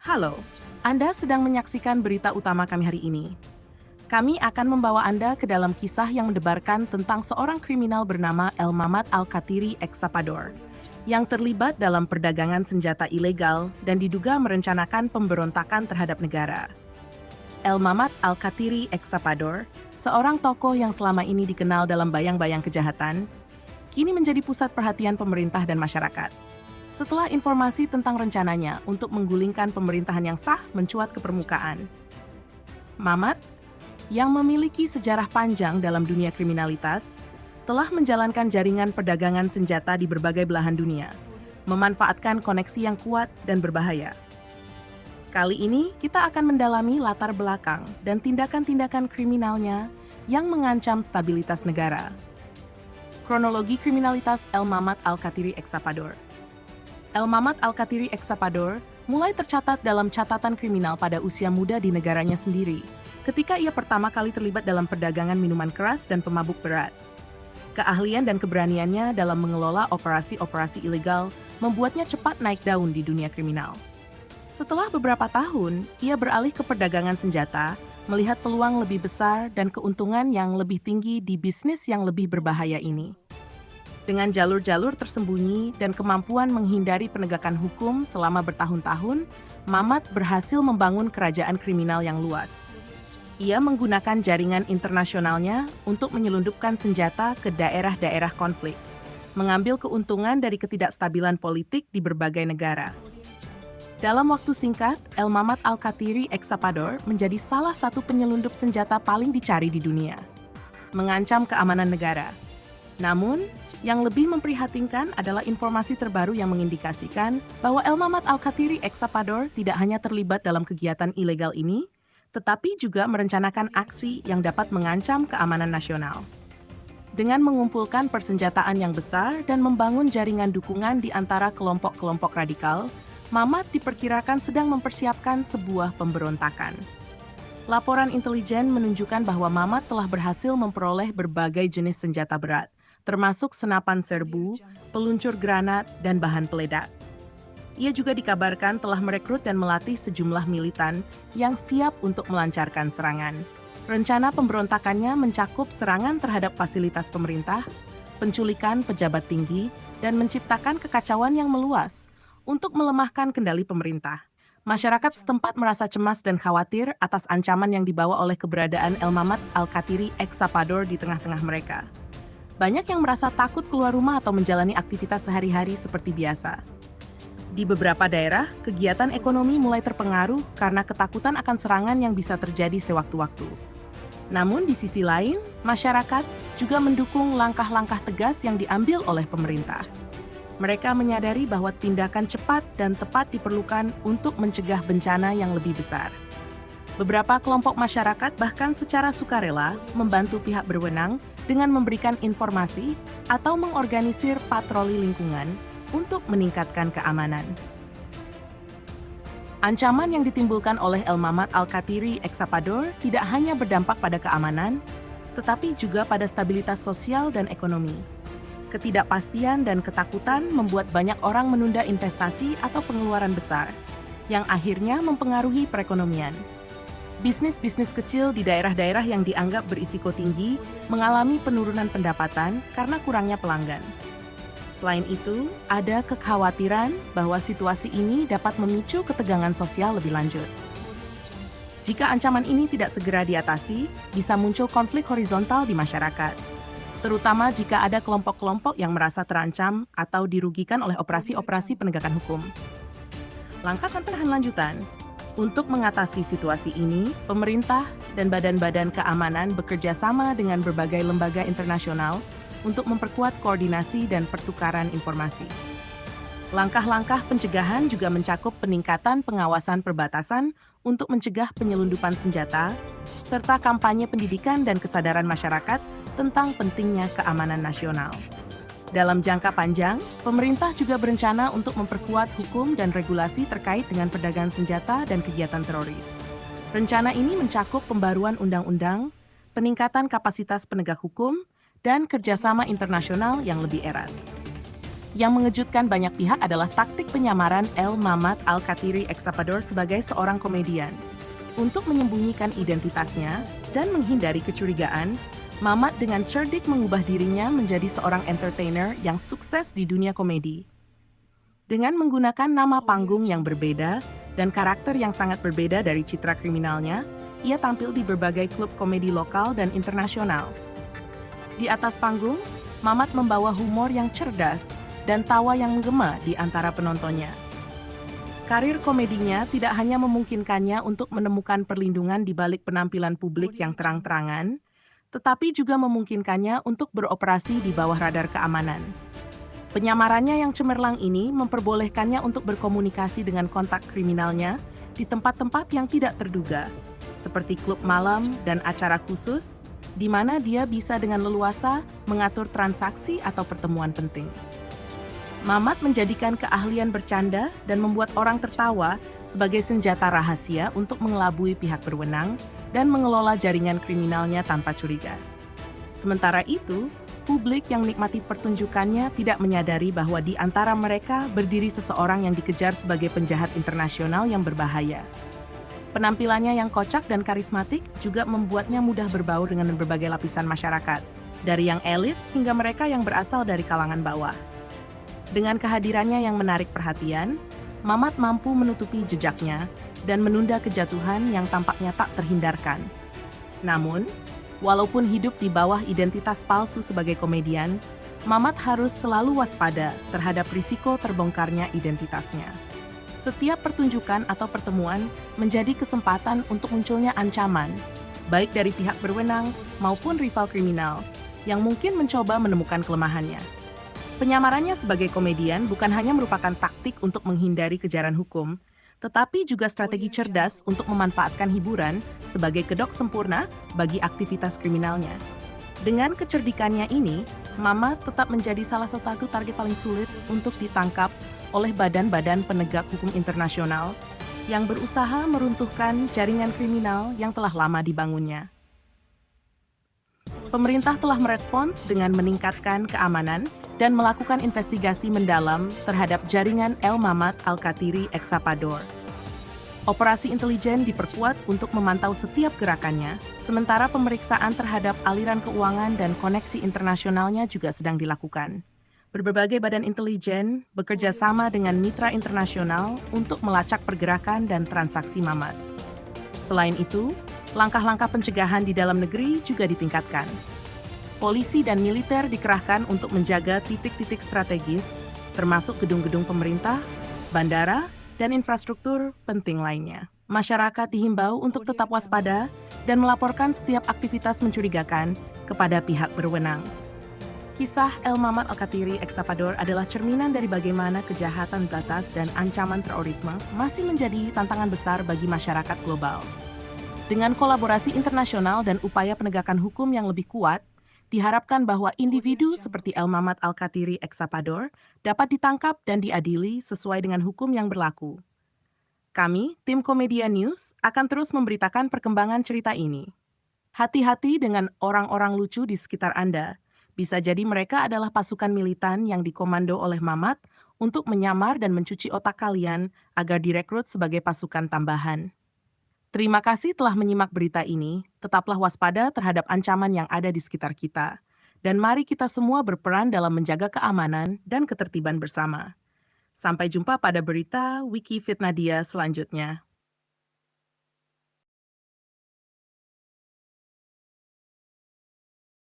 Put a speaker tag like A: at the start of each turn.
A: Halo, Anda sedang menyaksikan berita utama kami hari ini. Kami akan membawa Anda ke dalam kisah yang mendebarkan tentang seorang kriminal bernama El Mamad Al-Khatiri Exapador, yang terlibat dalam perdagangan senjata ilegal dan diduga merencanakan pemberontakan terhadap negara. El Mamad Al-Khatiri Exapador, seorang tokoh yang selama ini dikenal dalam bayang-bayang kejahatan, kini menjadi pusat perhatian pemerintah dan masyarakat. Setelah informasi tentang rencananya untuk menggulingkan pemerintahan yang sah mencuat ke permukaan. Mamad, yang memiliki sejarah panjang dalam dunia kriminalitas, telah menjalankan jaringan perdagangan senjata di berbagai belahan dunia, memanfaatkan koneksi yang kuat dan berbahaya. Kali ini kita akan mendalami latar belakang dan tindakan-tindakan kriminalnya yang mengancam stabilitas negara. Kronologi kriminalitas El Mamad Al-Khatiri Exapador. El Mamad Al-Khatiri Exapador mulai tercatat dalam catatan kriminal pada usia muda di negaranya sendiri, ketika ia pertama kali terlibat dalam perdagangan minuman keras dan pemabuk berat. Keahlian dan keberaniannya dalam mengelola operasi-operasi ilegal membuatnya cepat naik daun di dunia kriminal. Setelah beberapa tahun, ia beralih ke perdagangan senjata, melihat peluang lebih besar dan keuntungan yang lebih tinggi di bisnis yang lebih berbahaya ini. Dengan jalur-jalur tersembunyi dan kemampuan menghindari penegakan hukum selama bertahun-tahun, Mamad berhasil membangun kerajaan kriminal yang luas. Ia menggunakan jaringan internasionalnya untuk menyelundupkan senjata ke daerah-daerah konflik, mengambil keuntungan dari ketidakstabilan politik di berbagai negara. Dalam waktu singkat, El Mamad Al-Khatiri Exapador menjadi salah satu penyelundup senjata paling dicari di dunia, mengancam keamanan negara. Namun, yang lebih memprihatinkan adalah informasi terbaru yang mengindikasikan bahwa El Mamad Al-Khatiri Exapador tidak hanya terlibat dalam kegiatan ilegal ini, tetapi juga merencanakan aksi yang dapat mengancam keamanan nasional. Dengan mengumpulkan persenjataan yang besar dan membangun jaringan dukungan di antara kelompok-kelompok radikal, Mamad diperkirakan sedang mempersiapkan sebuah pemberontakan. Laporan intelijen menunjukkan bahwa Mamad telah berhasil memperoleh berbagai jenis senjata berat, termasuk senapan serbu, peluncur granat, dan bahan peledak. Ia juga dikabarkan telah merekrut dan melatih sejumlah militan yang siap untuk melancarkan serangan. Rencana pemberontakannya mencakup serangan terhadap fasilitas pemerintah, penculikan pejabat tinggi, dan menciptakan kekacauan yang meluas untuk melemahkan kendali pemerintah. Masyarakat setempat merasa cemas dan khawatir atas ancaman yang dibawa oleh keberadaan El Mamad Al-Khatiri Exapador di tengah-tengah mereka. Banyak yang merasa takut keluar rumah atau menjalani aktivitas sehari-hari seperti biasa. Di beberapa daerah, kegiatan ekonomi mulai terpengaruh karena ketakutan akan serangan yang bisa terjadi sewaktu-waktu. Namun di sisi lain, masyarakat juga mendukung langkah-langkah tegas yang diambil oleh pemerintah. Mereka menyadari bahwa tindakan cepat dan tepat diperlukan untuk mencegah bencana yang lebih besar. Beberapa kelompok masyarakat bahkan secara sukarela membantu pihak berwenang dengan memberikan informasi atau mengorganisir patroli lingkungan untuk meningkatkan keamanan. Ancaman yang ditimbulkan oleh El Mamad Al-Khatiri Exapador tidak hanya berdampak pada keamanan, tetapi juga pada stabilitas sosial dan ekonomi. Ketidakpastian dan ketakutan membuat banyak orang menunda investasi atau pengeluaran besar, yang akhirnya mempengaruhi perekonomian. Bisnis-bisnis kecil di daerah-daerah yang dianggap berisiko tinggi mengalami penurunan pendapatan karena kurangnya pelanggan. Selain itu, ada kekhawatiran bahwa situasi ini dapat memicu ketegangan sosial lebih lanjut. Jika ancaman ini tidak segera diatasi, bisa muncul konflik horizontal di masyarakat, terutama jika ada kelompok-kelompok yang merasa terancam atau dirugikan oleh operasi-operasi penegakan hukum. Langkah pencegahan lanjutan. Untuk mengatasi situasi ini, pemerintah dan badan-badan keamanan bekerja sama dengan berbagai lembaga internasional untuk memperkuat koordinasi dan pertukaran informasi. Langkah-langkah pencegahan juga mencakup peningkatan pengawasan perbatasan untuk mencegah penyelundupan senjata, serta kampanye pendidikan dan kesadaran masyarakat tentang pentingnya keamanan nasional. Dalam jangka panjang, pemerintah juga berencana untuk memperkuat hukum dan regulasi terkait dengan perdagangan senjata dan kegiatan teroris. Rencana ini mencakup pembaruan undang-undang, peningkatan kapasitas penegak hukum, dan kerjasama internasional yang lebih erat. Yang mengejutkan banyak pihak adalah taktik penyamaran El Mamat Al-Kathiri Exapador sebagai seorang komedian. Untuk menyembunyikan identitasnya dan menghindari kecurigaan, Mamat dengan cerdik mengubah dirinya menjadi seorang entertainer yang sukses di dunia komedi. Dengan menggunakan nama panggung yang berbeda dan karakter yang sangat berbeda dari citra kriminalnya, ia tampil di berbagai klub komedi lokal dan internasional. Di atas panggung, Mamat membawa humor yang cerdas dan tawa yang menggema di antara penontonnya. Karir komedinya tidak hanya memungkinkannya untuk menemukan perlindungan di balik penampilan publik yang terang-terangan, tetapi juga memungkinkannya untuk beroperasi di bawah radar keamanan. Penyamarannya yang cemerlang ini memperbolehkannya untuk berkomunikasi dengan kontak kriminalnya di tempat-tempat yang tidak terduga, seperti klub malam dan acara khusus, di mana dia bisa dengan leluasa mengatur transaksi atau pertemuan penting. Mamat menjadikan keahlian bercanda dan membuat orang tertawa sebagai senjata rahasia untuk mengelabui pihak berwenang dan mengelola jaringan kriminalnya tanpa curiga. Sementara itu, publik yang menikmati pertunjukannya tidak menyadari bahwa di antara mereka berdiri seseorang yang dikejar sebagai penjahat internasional yang berbahaya. Penampilannya yang kocak dan karismatik juga membuatnya mudah berbaur dengan berbagai lapisan masyarakat, dari yang elit hingga mereka yang berasal dari kalangan bawah. Dengan kehadirannya yang menarik perhatian, Mamat mampu menutupi jejaknya dan menunda kejatuhan yang tampaknya tak terhindarkan. Namun, walaupun hidup di bawah identitas palsu sebagai komedian, Mamat harus selalu waspada terhadap risiko terbongkarnya identitasnya. Setiap pertunjukan atau pertemuan menjadi kesempatan untuk munculnya ancaman, baik dari pihak berwenang maupun rival kriminal, yang mungkin mencoba menemukan kelemahannya. Penyamarannya sebagai komedian bukan hanya merupakan taktik untuk menghindari kejaran hukum, tetapi juga strategi cerdas untuk memanfaatkan hiburan sebagai kedok sempurna bagi aktivitas kriminalnya. Dengan kecerdikannya ini, Mamat tetap menjadi salah satu target paling sulit untuk ditangkap oleh badan-badan penegak hukum internasional yang berusaha meruntuhkan jaringan kriminal yang telah lama dibangunnya. Pemerintah telah merespons dengan meningkatkan keamanan dan melakukan investigasi mendalam terhadap jaringan El Mamat Al-Kathiri Exapador. Operasi intelijen diperkuat untuk memantau setiap gerakannya, sementara pemeriksaan terhadap aliran keuangan dan koneksi internasionalnya juga sedang dilakukan. Berbagai badan intelijen bekerja sama dengan mitra internasional untuk melacak pergerakan dan transaksi Mamat. Selain itu, langkah-langkah pencegahan di dalam negeri juga ditingkatkan. Polisi dan militer dikerahkan untuk menjaga titik-titik strategis, termasuk gedung-gedung pemerintah, bandara, dan infrastruktur penting lainnya. Masyarakat dihimbau untuk tetap waspada dan melaporkan setiap aktivitas mencurigakan kepada pihak berwenang. Kisah El Mamat Al-Kathiri Exapador adalah cerminan dari bagaimana kejahatan batas dan ancaman terorisme masih menjadi tantangan besar bagi masyarakat global. Dengan kolaborasi internasional dan upaya penegakan hukum yang lebih kuat, diharapkan bahwa individu seperti El Mamat Al-Kathiri Exapador dapat ditangkap dan diadili sesuai dengan hukum yang berlaku. Kami, tim Komedia News, akan terus memberitakan perkembangan cerita ini. Hati-hati dengan orang-orang lucu di sekitar Anda. Bisa jadi mereka adalah pasukan militan yang dikomando oleh Mamat untuk menyamar dan mencuci otak kalian agar direkrut sebagai pasukan tambahan. Terima kasih telah menyimak berita ini. Tetaplah waspada terhadap ancaman yang ada di sekitar kita. Dan mari kita semua berperan dalam menjaga keamanan dan ketertiban bersama. Sampai jumpa pada berita Wiki Fitnadia selanjutnya.